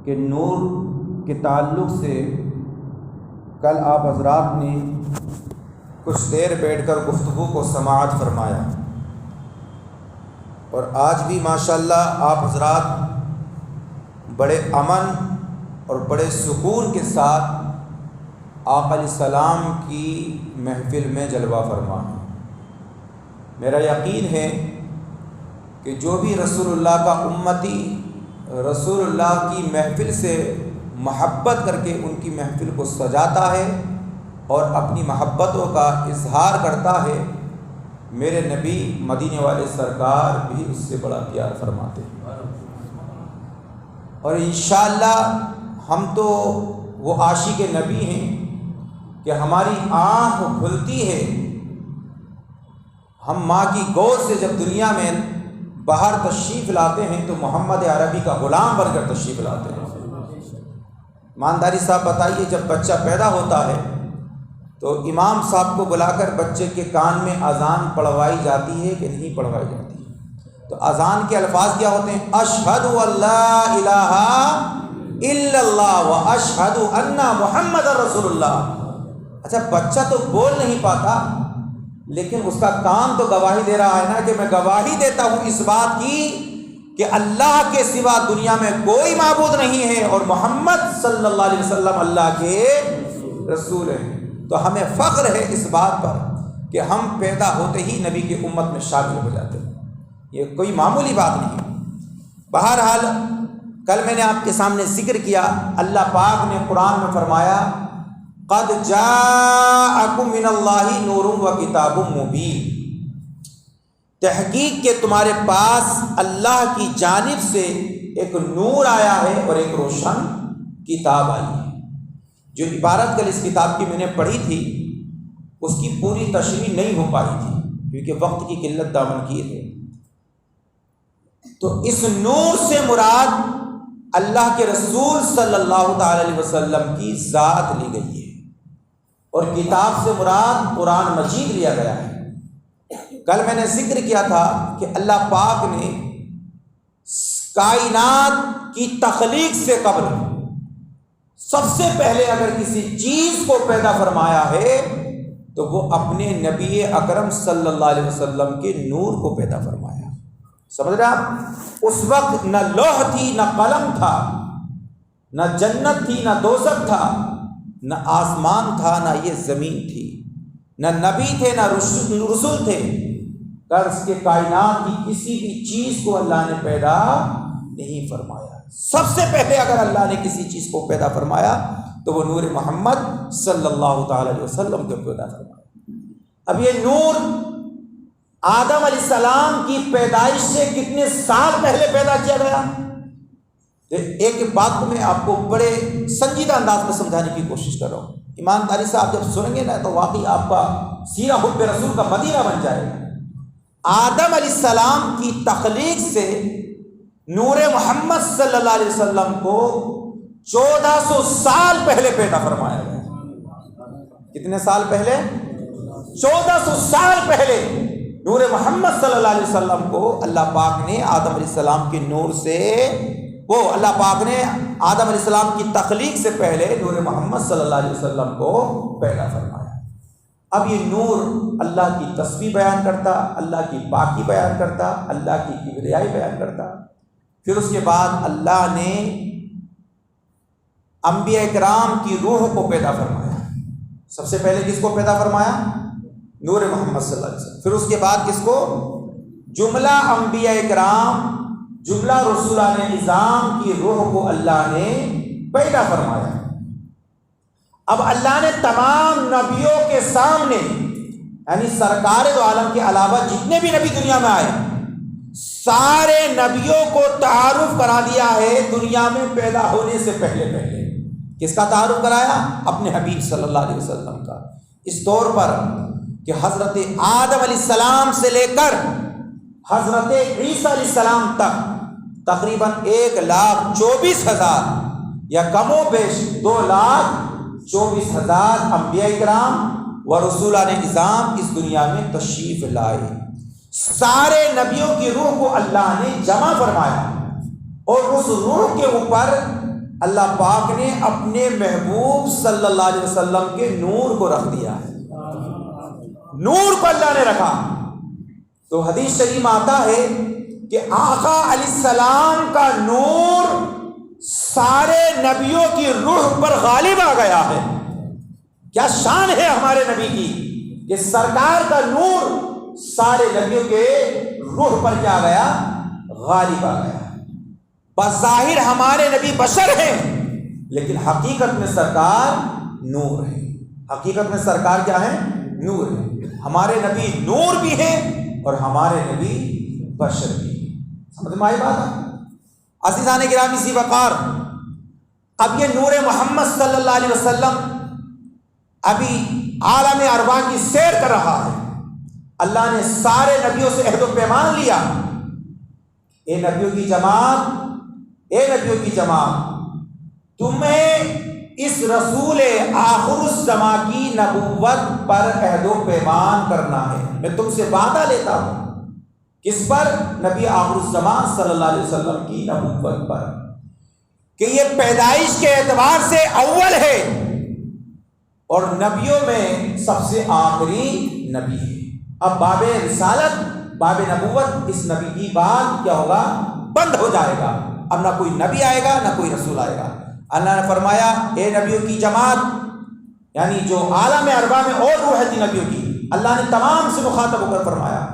کہ نور کے تعلق سے کل آپ حضرات نے کچھ دیر بیٹھ کر گفتگو کو سماعت فرمایا، اور آج بھی ماشاءاللہ آپ حضرات بڑے امن اور بڑے سکون کے ساتھ آقا علیہ السلام کی محفل میں جلوہ فرما ہیں۔ میرا یقین ہے کہ جو بھی رسول اللہ کا امتی رسول اللہ کی محفل سے محبت کر کے ان کی محفل کو سجاتا ہے اور اپنی محبتوں کا اظہار کرتا ہے، میرے نبی مدینے والے سرکار بھی اس سے بڑا پیار فرماتے ہیں۔ اور انشاءاللہ ہم تو وہ عاشق نبی ہیں کہ ہماری آنکھ کھلتی ہے، ہم ماں کی گود سے جب دنیا میں باہر تشریف لاتے ہیں تو محمد عربی کا غلام بن کر تشریف لاتے ہیں۔ ایمانداری صاحب بتائیے، جب بچہ پیدا ہوتا ہے تو امام صاحب کو بلا کر بچے کے کان میں اذان پڑھوائی جاتی ہے کہ نہیں پڑھوائی جاتی ہے؟ تو اذان کے الفاظ کیا ہوتے ہیں؟ اشہد ان لا الہ الا اللہ و اشہد ان محمد رسول اللہ۔ اچھا، بچہ تو بول نہیں پاتا لیکن اس کا کان تو گواہی دے رہا ہے نا کہ میں گواہی دیتا ہوں اس بات کی کہ اللہ کے سوا دنیا میں کوئی معبود نہیں ہے اور محمد صلی اللہ علیہ وسلم اللہ کے رسول ہیں۔ تو ہمیں فخر ہے اس بات پر کہ ہم پیدا ہوتے ہی نبی کی امت میں شامل ہو جاتے ہیں، یہ کوئی معمولی بات نہیں۔ بہرحال کل میں نے آپ کے سامنے ذکر کیا، اللہ پاک نے قرآن میں فرمایا قد جاءکم من اللہ نور و کتاب مبین، تحقیق کہ تمہارے پاس اللہ کی جانب سے ایک نور آیا ہے اور ایک روشن کتاب آئی ہے۔ جو عبارت کل اس کتاب کی میں نے پڑھی تھی اس کی پوری تشریح نہیں ہو پائی تھی کیونکہ وقت کی قلت دامن کیے تھے۔ تو اس نور سے مراد اللہ کے رسول صلی اللہ تعالی علیہ وسلم کی ذات لی گئی ہے، اور کتاب سے مراد قرآن مجید لیا گیا ہے۔ کل میں نے ذکر کیا تھا کہ اللہ پاک نے کائنات کی تخلیق سے قبل سب سے پہلے اگر کسی چیز کو پیدا فرمایا ہے تو وہ اپنے نبی اکرم صلی اللہ علیہ وسلم کے نور کو پیدا فرمایا۔ سمجھ رہے آپ؟ اس وقت نہ لوح تھی، نہ قلم تھا، نہ جنت تھی، نہ دوزخ تھا، نہ آسمان تھا، نہ یہ زمین تھی، نہ نبی تھے، نہ رسول تھے۔ قرض کے کائنات کی کسی بھی چیز کو اللہ نے پیدا نہیں فرمایا۔ سب سے پہلے اگر اللہ نے کسی چیز کو پیدا فرمایا تو وہ نور محمد صلی اللہ تعالی علیہ وسلم کو پیدا فرمایا۔ اب یہ نور آدم علیہ السلام کی پیدائش سے کتنے سال پہلے پیدا کیا گیا؟ ایک بات کو میں آپ کو بڑے سنجیدہ انداز میں سمجھانے کی کوشش کر رہا ہوں۔ ایمانداری سے آپ جب سنیں گے نا تو واقعی آپ کا سیرہ حب رسول کا مدینہ بن جائے گا۔ آدم علیہ السلام کی تخلیق سے نور محمد صلی اللہ علیہ وسلم کو 1400 سال پہلے پیدا فرمایا گیا۔ کتنے سال پہلے؟ 1400 سال پہلے نور محمد صلی اللہ علیہ وسلم کو اللہ پاک نے آدم علیہ السلام کے نور سے اللہ پاک نے آدم علیہ السلام کی تخلیق سے پہلے نور محمد صلی اللہ علیہ وسلم کو پیدا فرمایا۔ اب یہ نور اللہ کی تسبیح بیان کرتا، اللہ کی پاکی بیان کرتا، اللہ کی کبریائی بیان کرتا۔ پھر اس کے بعد اللہ نے انبیاء کرام کی روح کو پیدا فرمایا۔ سب سے پہلے کس کو پیدا فرمایا؟ نور محمد صلی اللہ علیہ وسلم۔ پھر اس کے بعد کس کو؟ جملہ انبیاء کرام، جملہ رسولان نظام کی روح کو اللہ نے پیدا فرمایا۔ اب اللہ نے تمام نبیوں کے سامنے، یعنی سرکار دو عالم کے علاوہ جتنے بھی نبی دنیا میں آئے، سارے نبیوں کو تعارف کرا دیا ہے دنیا میں پیدا ہونے سے پہلے۔ کس کا تعارف کرایا؟ اپنے حبیب صلی اللہ علیہ وسلم کا، اس طور پر کہ حضرت آدم علیہ السلام سے لے کر حضرت عیسیٰ علیہ السلام تک تقریباً 1,24,000 یا کم و بیش 2,24,000 انبیاء کرام و رسولان نظام اس دنیا میں تشریف لائے۔ سارے نبیوں کی روح کو اللہ نے جمع فرمایا اور اس روح کے اوپر اللہ پاک نے اپنے محبوب صلی اللہ علیہ وسلم کے نور کو رکھ دیا ہے، نور کو اللہ نے رکھا۔ تو حدیث شریف میں آتا ہے کہ آقا علیہ السلام کا نور سارے نبیوں کی روح پر غالب آ گیا ہے۔ کیا شان ہے ہمارے نبی کی کہ سرکار کا نور سارے نبیوں کے روح پر کیا گیا؟ غالب آ گیا۔ بظاہر ہمارے نبی بشر ہیں، لیکن حقیقت میں سرکار نور ہے۔ حقیقت میں سرکار کیا ہے؟ نور ہے۔ ہمارے نبی نور بھی ہیں اور ہمارے نبی بشر بھی ہیں۔ سمجھ میں آئی بات ہے؟ عزیزان گرامی ذی وقار، اب یہ نور محمد صلی اللہ علیہ وسلم ابھی عالم ارواح کی سیر کر رہا ہے۔ اللہ نے سارے نبیوں سے عہد و پیمان لیا، اے نبیوں کی جماعت، اے نبیوں کی جماعت، تمہیں اس رسول آخر الزمان کی نبوت پر عہد و پیمان کرنا ہے۔ میں تم سے وعدہ لیتا ہوں، کس پر؟ نبی آخر الزمان صلی اللہ علیہ وسلم کی نبوت پر، کہ یہ پیدائش کے اعتبار سے اول ہے اور نبیوں میں سب سے آخری نبی ہے۔ اب باب رسالت، باب نبوت، اس نبی کی بات کیا ہوگا؟ بند ہو جائے گا۔ اب نہ کوئی نبی آئے گا، نہ کوئی رسول آئے گا۔ اللہ نے فرمایا اے نبیوں کی جماعت، یعنی جو عالم ارواح میں اور روح تھی نبیوں کی، اللہ نے تمام سے مخاطب ہو کر فرمایا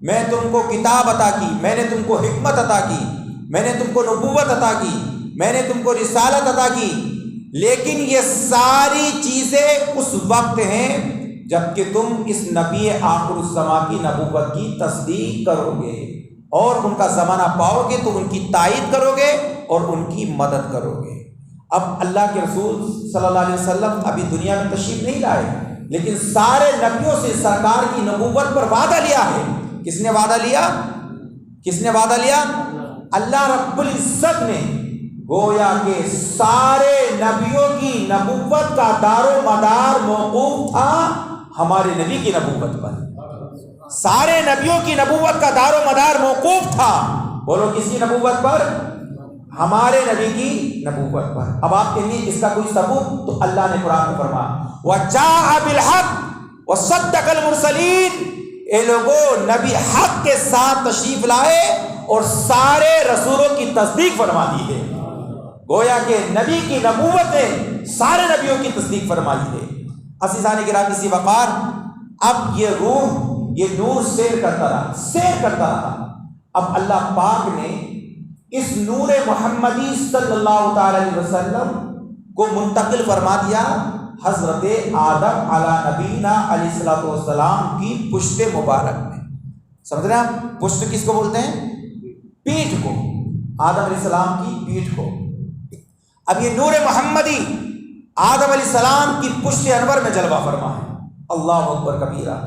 میں تم کو کتاب عطا کی، میں نے تم کو حکمت عطا کی، میں نے تم کو نبوت عطا کی، میں نے تم کو رسالت عطا کی، لیکن یہ ساری چیزیں اس وقت ہیں جب کہ تم اس نبی آخر الزمان کی نبوت کی تصدیق کرو گے اور ان کا زمانہ پاؤ گے تو ان کی تائید کرو گے اور ان کی مدد کرو گے۔ اب اللہ کے رسول صلی اللہ علیہ وسلم ابھی دنیا میں تشریف نہیں لائے، لیکن سارے نبیوں سے سرکار کی نبوت پر وعدہ لیا ہے۔ کس نے وعدہ لیا؟ کس نے وعدہ لیا؟ اللہ رب العزت نے۔ گویا کہ سارے نبیوں کی نبوت کا دار و مدار موقوف تھا ہمارے نبی کی نبوت پر۔ سارے نبیوں کی نبوت کا دار و مدار موقوف تھا، بولو کس کی نبوت پر؟ ہمارے نبی کی نبوت پر۔ اب آپ کہیں گے اس کا کوئی ثبوت؟ تو اللہ نے قرآن میں فرمایا وَجَاءَ بِالْحَقِّ وَصَدَّقَ الْمُرْسَلِينَ، اے لوگوں نبی حق کے ساتھ تشریف لائے اور سارے رسولوں کی تصدیق فرما دی ہے۔ گویا کہ نبی کی نبوت نے سارے نبیوں کی تصدیق فرمائی ہے۔ عزیزان گرامی ذی وقار، اب یہ روح، یہ نور سیر کرتا رہا۔ اب اللہ پاک نے اس نور محمدی صلی اللہ تعالی علیہ وسلم کو منتقل فرما دیا حضرت آدم علی نبینا علیہ الصلوۃ والسلام کی پشت مبارک میں۔ سمجھ رہے ہیں آپ؟ پشت کس کو بولتے ہیں؟ پیٹھ کو، آدم علیہ السلام کی پیٹھ کو۔ اب یہ نور محمدی آدم علیہ السلام کی پشت انور میں جلوہ فرما ہے۔ اللہ اکبر کبیرہ۔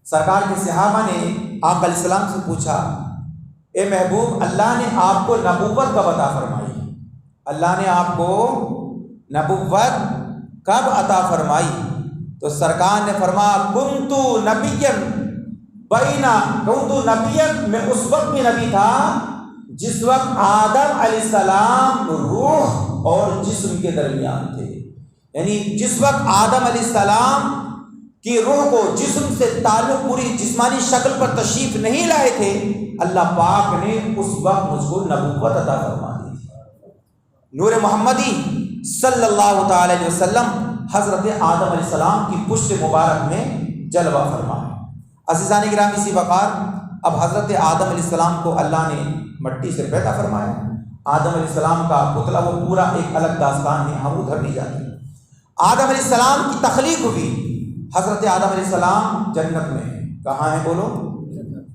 سرکار کے صحابہ نے آقا علیہ السلام سے پوچھا اے محبوب، اللہ نے آپ کو نبوت کب عطا فرمائی؟ اللہ نے آپ کو نبوت کب عطا فرمائی؟ تو سرکار نے فرمایا کنتو نبیًا میں اس وقت بھی نبی تھا جس وقت آدم علیہ السلام روح اور جسم کے درمیان تھے۔ یعنی جس وقت آدم علیہ السلام کی روح کو جسم سے تعلق پوری جسمانی شکل پر تشریف نہیں لائے تھے، اللہ پاک نے اس وقت مجھ کو نبوت عطا فرما دی تھی۔ نور محمدی صلی اللہ تعالی علیہ وسلم حضرت آدم علیہ السلام کی پشت مبارک میں جلوہ فرما ہے۔ عزیزان گرامی ذی وقار، اب حضرت آدم علیہ السلام کو اللہ نے مٹی سے پیدا فرمایا۔ آدم علیہ السلام کا پتلا وہ پورا ایک الگ داستان ہے، ہم ادھر نہیں جاتے۔ آدم علیہ السلام کی تخلیق ہوئی، حضرت آدم علیہ السلام جنت میں ہیں۔ کہاں ہیں بولو؟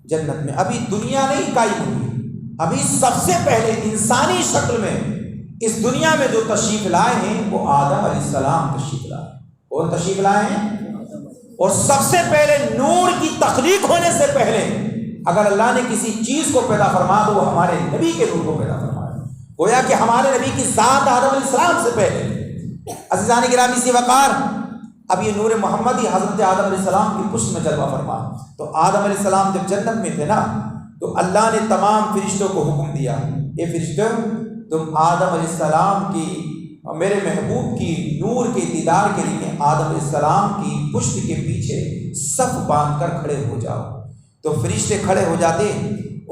جنت میں۔ ابھی دنیا نہیں قائم ہوئی، ابھی سب سے پہلے انسانی شکل میں اس دنیا میں جو تشریف لائے ہیں وہ آدم علیہ السلام تشریف لائے۔ کون تشریف لائے ہیں؟ اور سب سے پہلے نور کی تخلیق ہونے سے پہلے اگر اللہ نے کسی چیز کو پیدا فرمایا تو وہ ہمارے نبی کے نور کو پیدا فرمایا۔ گویا کہ ہمارے نبی کی ذات آدم علیہ السلام سے پہلے۔ عزیزان گرامی ذی وقار، اب یہ نور محمدی حضرت آدم علیہ السلام کی پشت میں جلوہ فرما۔ تو آدم علیہ السلام جب جنت میں تھے نا، تو اللہ نے تمام فرشتوں کو حکم دیا اے فرشتوں تم آدم علیہ السلام کی اور میرے محبوب کی نور کے دیدار کے لیے آدم علیہ السلام کی پشت کے پیچھے صف باندھ کر کھڑے ہو جاؤ۔ تو فرشتے کھڑے ہو جاتے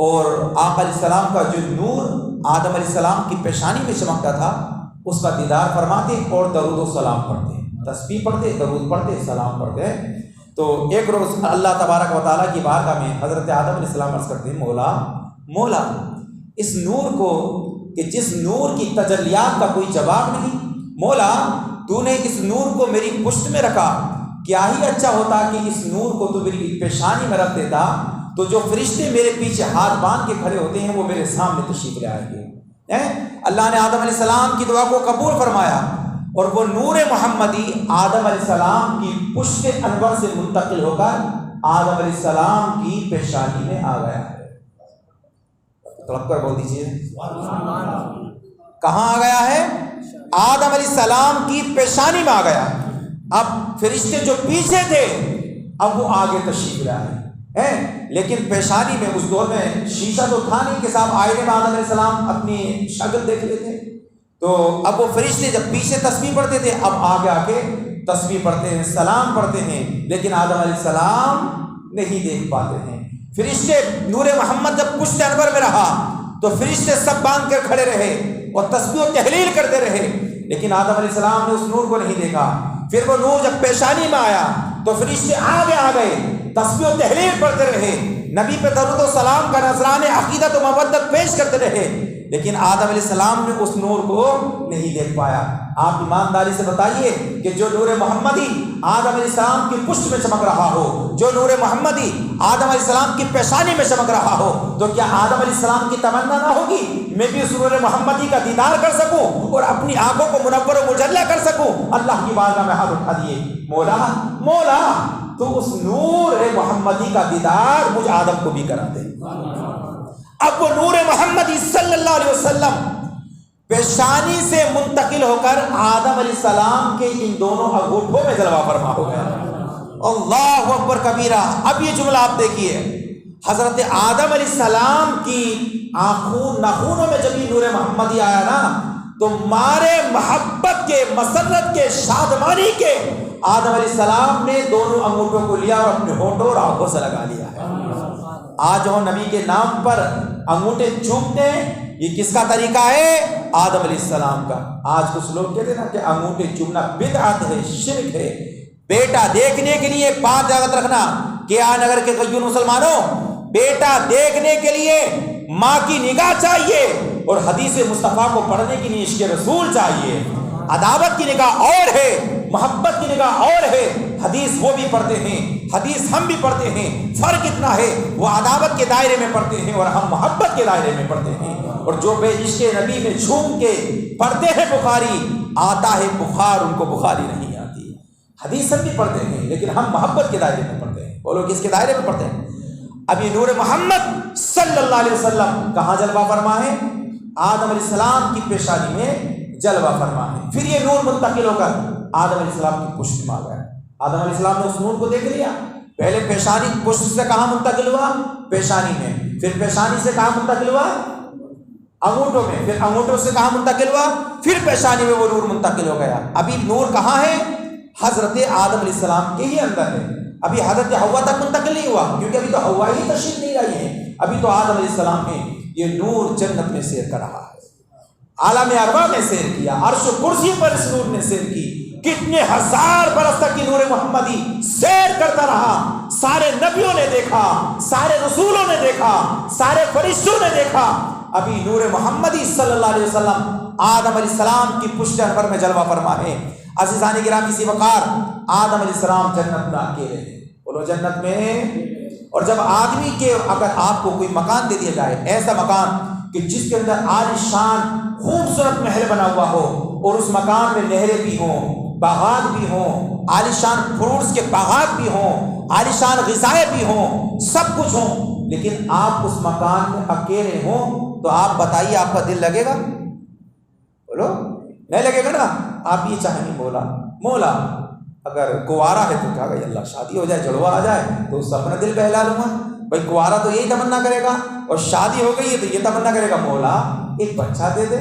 اور آقا علیہ السلام کا جو نور آدم علیہ السلام کی پیشانی میں چمکتا تھا اس کا دیدار فرماتے اور درود و سلام پڑھتے، تسبیح پڑھتے، درود پڑھتے، سلام پڑھتے۔ تو ایک روز اللہ تبارک و تعالیٰ کی بارگاہ میں حضرت آدم علیہ السلام عرض کرتے ہیں، مولا اس نور کو، کہ جس نور کی تجلیات کا کوئی جواب نہیں، مولا تو نے اس نور کو میری پشت میں رکھا، کیا ہی اچھا ہوتا کہ اس نور کو تو میری پیشانی میں رکھ دیتا، تو جو فرشتے میرے پیچھے ہاتھ باندھ کے کھڑے ہوتے ہیں وہ میرے سامنے تشریف لے آئیں گے۔ اللہ نے آدم علیہ السلام کی دعا کو قبول فرمایا اور وہ نور محمدی آدم علیہ السلام کی پشت انور سے منتقل ہو کر آدم علیہ السلام کی پیشانی میں آ گیا ہے۔ طلب کر بول دیجیے، کہاں آ گیا ہے؟ آدم علیہ السلام کی پیشانی میں آ گیا۔ اب فرشتے جو پیچھے تھے اب وہ آگے تشریف لے آئے ہیں، لیکن پیشانی میں اس دور میں شیشہ تو تھا نہیں کہ صاحب آئینے میں آدم علیہ السلام اپنی شکل دیکھ لیتے، تو اب وہ فرشتے جب پیچھے تسبیح پڑھتے تھے اب آگے آ کے تسبیح پڑھتے ہیں، سلام پڑھتے ہیں، لیکن آدم علیہ السلام نہیں دیکھ پاتے ہیں۔ فرشتے نور محمد جب پشت انور میں رہا تو فرشتے سب باندھ کر کھڑے رہے اور تسبیح و تحلیل کرتے رہے، لیکن آدم علیہ السلام نے اس نور کو نہیں دیکھا۔ پھر وہ نور جب پیشانی میں آیا تو فرشتے آگے آ گئے، تسبیح و تحلیل پڑھتے رہے، نبی پہ درود و سلام کا نذرانہ عقیدت و مودت پیش کرتے رہے، لیکن آدم علیہ السلام نے اس نور کو نہیں دیکھ پایا۔ آپ ایمانداری سے بتائیے کہ جو نور محمدی آدم علیہ السلام کی پشت میں چمک رہا ہو، جو نور محمدی آدم علیہ السلام کی پیشانی میں چمک رہا ہو، تو کیا آدم علیہ السلام کی تمنا نہ ہوگی میں بھی اس نور محمدی کا دیدار کر سکوں اور اپنی آنکھوں کو منور و مجلہ کر سکوں؟ اللہ کی بارگاہ میں ہاتھ اٹھا دیے، مولا تو اس نور محمدی کا دیدار مجھ آدم کو بھی کرا دے۔ اب وہ نور محمدی صلی اللہ علیہ وسلم پیشانی سے منتقل ہو کر آدم علیہ السلام کے ان دونوں انگوٹھوں میں جلوہ فرما ہو گیا۔ اللہ اکبر کبیرہ۔ اب یہ جملہ آپ دیکھیے، حضرت آدم علیہ السلام کی ناخونوں میں جب یہ نور محمدی آیا نا تو مارے محبت کے، مسرت کے، شادمانی کے آدم علیہ السلام نے دونوں انگوٹھوں کو لیا اور اپنے ہونٹوں اور آنکھوں سے لگا لیا ہے۔ آج وہ نبی کے نام پر انگوٹھے چومتے ہیں، یہ کس کا طریقہ ہے؟ آدم علیہ السلام کا۔ آج کچھ لوگ کہتے ہیں نا کہ انگوٹھے چومنا بدعت ہے، شرک ہے۔ بیٹا دیکھنے کے لیے بات یاد رکھنا کہ نگر کے غیور مسلمانوں، بیٹا دیکھنے کے لیے ماں کی نگاہ چاہیے اور حدیث مصطفیٰ کو پڑھنے کے لیے عشق رسول چاہیے۔ عداوت کی نگاہ اور ہے، محبت کی نگاہ اور ہے۔ حدیث وہ بھی پڑھتے ہیں، حدیث ہم بھی پڑھتے ہیں، فرق اتنا ہے وہ عداوت کے دائرے میں پڑھتے ہیں اور ہم محبت کے دائرے میں پڑھتے ہیں۔ اور جو بے عشق نبی میں جھوم کے پڑھتے ہیں بخاری، آتا ہے بخار، ان کو بخاری نہیں آتی۔ حدیث ہم بھی پڑھتے ہیں لیکن ہم محبت کے دائرے میں پڑھتے ہیں، وہ لوگ کس کے دائرے میں پڑھتے ہیں؟ اب یہ نور محمد صلی اللہ علیہ وسلم کہاں جلوہ فرما ہے؟ آدم علیہ السلام کی پیشانی میں جلوہ فرما ہے۔ پھر یہ نور منتقل ہو کر آدم علیہ السلام کی پشت میں آ گیا۔ آدم علیہ السلام نے اس نور کو دیکھ لیا، پہلے پیشانی پشت سے کہاں منتقل ہوا؟ پیشانی میں، پھر پیشانی سے کہاں منتقل ہوا؟ انگوٹھوں میں، پھر انگوٹھوں سے کہاں منتقل ہوا؟ پھر پیشانی میں وہ نور منتقل ہو گیا۔ ابھی نور کہاں ہے؟ حضرت آدم علیہ السلام کے ہی اندر ہے، ابھی حضرت حوا تک منتقل نہیں ہوا، کیونکہ ابھی تو حوا ہی تشریف نہیں لائی ہے، ابھی تو آدم علیہ السلام ہے۔ یہ نور جنت میں سیر کر رہا ہے، عالم ارواح میں سیر کیا، عرش و کرسی پر اس نور نے سیر کی، کتنے ہزار برس تک یہ نور محمدی سیر کرتا رہا۔ سارے نبیوں نے دیکھا، سارے رسولوں نے دیکھا، سارے فرشتوں نے دیکھا، ابھی نور محمدی صلی اللہ علیہ وسلم آدم علیہ السلام کی پشت انور میں جلوہ فرما ہے۔ عزیزان گرامی سی وقار، آدم علیہ السلام جنت میں اکیلے ہیں، بولو جنت میں۔ اور جب آدمی کے اگر آپ کو کوئی مکان دے دیا جائے، ایسا مکان کہ جس کے اندر عالیشان خوبصورت محل بنا ہوا ہو اور اس مکان میں نہریں بھی ہوں، باغات بھی ہوں، عالیشان فروٹس کے باغات بھی ہوں، عالیشان غذائیں بھی ہوں، سب کچھ ہوں، لیکن آپ اس مکان میں اکیلے ہوں تو آپ بتائیے آپ کا دل لگے گا؟ بولو نہیں لگے گا نا۔ آپ یہ چاہیں گے مولا اگر کنوارا ہے تو کہا گا اللہ شادی ہو جائے، جڑوا آ جائے تو اس سے اپنا دل بہلا لوں گا۔ بھائی کنوارا تو یہی تمنا کرے گا اور شادی ہو گئی ہے تو یہ تمنا کرے گا مولا ایک بچہ دے دے۔